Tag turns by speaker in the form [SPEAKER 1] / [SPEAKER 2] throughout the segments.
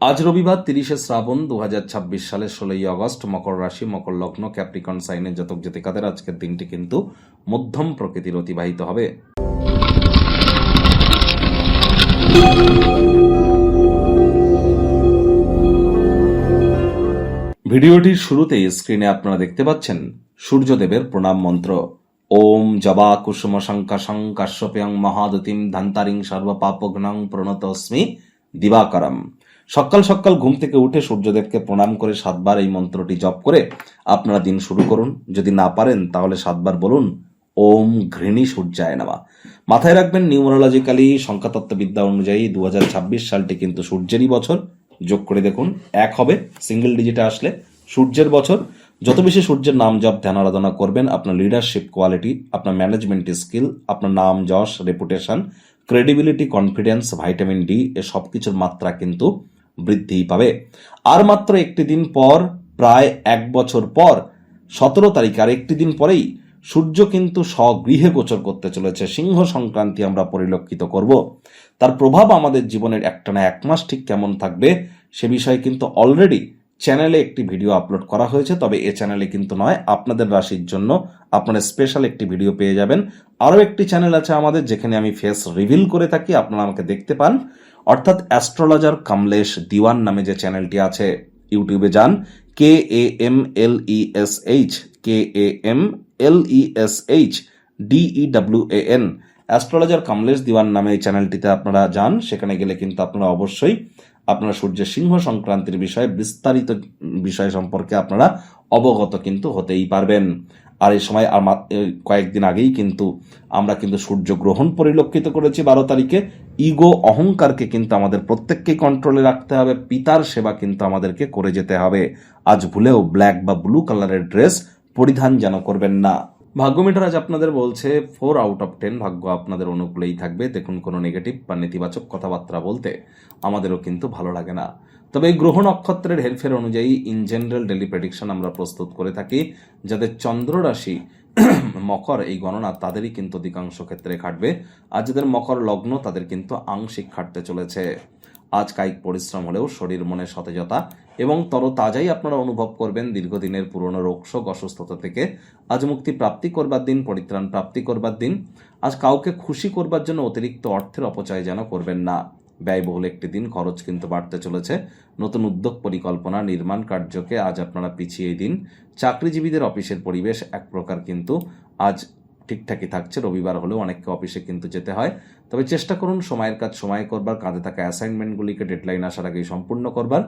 [SPEAKER 1] আজ রবিবার 30শে শ্রাবণ 2026 সালের 16ই আগস্ট। মকর রাশি, মকর লগ্ন, ক্যাপ্রিকন সাইনের জাতক জাতিকাদের আজকের দিনটি কিন্তু মধ্যম প্রকৃতির অতিবাহিত হবে। ভিডিওটির শুরুতেই স্ক্রিনে আপনারা দেখতে পাচ্ছেন সূর্যদেবের প্রণাম মন্ত্র। ওম জবা কুসুম শঙ্কাশং কাশ্যপেয়ং মহাদতিম ধান্তারিং সর্বপাপঘ্নং প্রণতস্মি দিবাকরম। সকাল সকাল ঘুম থেকে উঠে সূর্যদেবকে প্রণাম করে 7 বার এই মন্ত্রটি জপ করে আপনারা দিন শুরু করুন। যদি না পারেন তাহলে 7 বার বলুন ওম ঘৃণী সূর্যায় নমঃ। মাথায় রাখবেন, নিউমারোলজিক্যালি সংখ্যাতত্ত্ববিদ্যা অনুযায়ী 2026 সালটি কিন্তু সূর্যেরই বছর। যোগ করে দেখুন, 1 হবে সিঙ্গেল ডিজিটে আসলে। সূর্যের বছর। যত বেশি সূর্যের নাম জপ ধ্যান আরাধনা করবেন, আপনার লিডারশিপ কোয়ালিটি, আপনার ম্যানেজমেন্ট স্কিল, আপনার নাম যশ, reputation, credibility, confidence, vitamin D এ সবকিছুর মাত্রা কিন্তু বৃদ্ধি পাবে। আর মাত্র একটি দিন পর, প্রায় 1 বছর পর 17 তারিখ, আর একটি দিন পরেই সূর্য কিন্তু স্বগৃহে গোচর করতে চলেছে। সিংহ সংক্রান্তি আমরা পরিলক্ষিত করব। তার প্রভাব আমাদের জীবনের একটানা 1 মাস ঠিক কেমন থাকবে সে বিষয়ে কিন্তু অলরেডি চ্যানেলে একটি ভিডিও আপলোড করা হয়েছে। তবে এ চ্যানেলে কিন্তু নয়, আপনাদের রাশির জন্য আপনারা স্পেশাল একটি ভিডিও পেয়ে যাবেন। আরও একটি চ্যানেল আছে আমাদের, যেখানে আমি ফেস রিভিল করে থাকি, আপনারা আমাকে দেখতে পান। অর্থাৎ অ্যাস্ট্রোলজার কামলেশ দিওয়ান নামে যে চ্যানেলটি আছে, ইউটিউবে যান, KAMLESHDEWAN, অ্যাস্ট্রোলজার কামলেশ দিওয়ান নামে এই চ্যানেলটিতে আপনারা যান। সেখানে গেলে কিন্তু আপনারা অবশ্যই আপনারা সূর্যের সিংহ সংক্রান্তির বিষয়ে বিস্তারিত বিষয় সম্পর্কে আপনারা অবগত কিন্তু হতেই পারবেন। আর এই সময় কয়েকদিন আগেই কিন্তু আমরা কিন্তু সূর্যগ্রহণ পরিলক্ষিত করেছি 12 তারিখে। ইগো, অহংকারকে কিন্তু আমাদের প্রত্যেককেই কন্ট্রোলে রাখতে হবে। পিতার সেবা কিন্তু আমাদেরকে করে যেতে হবে। আজ ভুলেও ব্ল্যাক বা ব্লু কালারের ড্রেস পরিধান যেন করবেন না। ভাগ্য মিটার আজ আপনাদের বলছে 4 আউট অফ 10 ভাগ্য আপনাদের অনুকূলেই থাকবে। দেখুন, কোনো নেগেটিভ বা নেতিবাচক কথাবার্তা বলতে আমাদেরও কিন্তু ভালো লাগে না। তবে এই গ্রহ নক্ষত্রের হেরফের অনুযায়ী ইন জেনারেল ডেলি প্রেডিকশন আমরা প্রস্তুত করে থাকি। যাদের চন্দ্র রাশি মকর, এই গণনা তাদেরই কিন্তু অধিকাংশ ক্ষেত্রে খাটবে। আর যাদের মকর লগ্ন তাদের কিন্তু আংশিক খাটতে চলেছে। আজ কায়িক পরিশ্রম হলেও শরীর মনে সতেজতা এবং তরতাজাই আপনারা অনুভব করবেন। দীর্ঘদিনের পুরনো রোগশোক, অসুস্থতা থেকে আজ মুক্তি প্রাপ্তি করবার দিন, পরিত্রাণ প্রাপ্তি করবার দিন। আজ কাউকে খুশি করবার জন্য অতিরিক্ত অর্থের অপচয় যেন করবেন না। ব্যয়বহুল একটি দিন, খরচ কিন্তু বাড়তে চলেছে। নতুন উদ্যোগ, পরিকল্পনা, নির্মাণ কার্যকে আজ আপনারা পিছিয়ে দিন। চাকরিজীবীদের অফিসের পরিবেশ এক প্রকার কিন্তু আজ ঠিকঠাকই থাকছে। রবিবার হলেও অনেককে অফিসে কিন্তু যেতে হয়। তবে চেষ্টা করুন সময়ের কাজ সময় করবার, কাঁধে থাকা অ্যাসাইনমেন্টগুলিকে ডেডলাইন আসার আগেই সম্পূর্ণ করবার।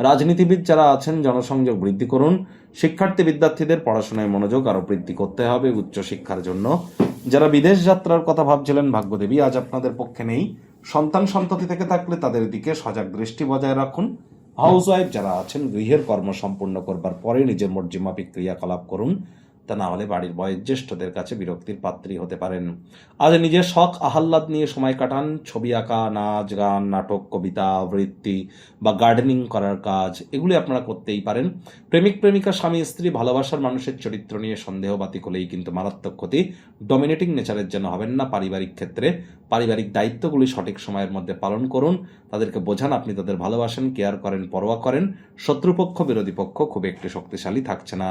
[SPEAKER 1] রাজনীতিবিদ যারা আছেন জনসংযোগ বৃদ্ধি করুন। শিক্ষার্থী বিদ্যার্থীদের পড়াশোনায় মনোযোগ আরও বৃদ্ধি করতে হবে উচ্চশিক্ষার জন্য। যারা বিদেশ যাত্রার কথা ভাবছিলেন, ভাগ্যদেবী আজ আপনাদের পক্ষে নেই। সন্তান সন্ততি থেকে থাকলে তাদের দিকে সজাগ দৃষ্টি বজায় রাখুন। হাউসওয়াইফ যারা আছেন গৃহের কর্ম সম্পূর্ণ করবার পরে নিজের মর্জিমাফিক ক্রিয়াকলাপ করুন। তা না হলে বাড়ির বয়োজ্যেষ্ঠদের কাছে বিরক্তির পাত্রী হতে পারেন। আজ নিজের শখ আহ্লাদ নিয়ে সময় কাটান। ছবি আঁকা, নাচ গান, নাটক, কবিতা আবৃত্তি বা গার্ডেনিং করার কাজ, এগুলি আপনারা করতেই পারেন। প্রেমিক প্রেমিকা, স্বামী স্ত্রী, ভালোবাসার মানুষের চরিত্র নিয়ে সন্দেহবাতিক হলেই কিন্তু মারাত্মক ক্ষতি। ডমিনেটিং নেচারের যেন হবেন না। পারিবারিক ক্ষেত্রে পারিবারিক দায়িত্বগুলি সঠিক সময়ের মধ্যে পালন করুন। তাদেরকে বোঝান আপনি তাদের ভালোবাসেন, কেয়ার করেন, পরোয়া করেন। শত্রুপক্ষ, বিরোধী পক্ষ খুব একটি শক্তিশালী থাকছে না।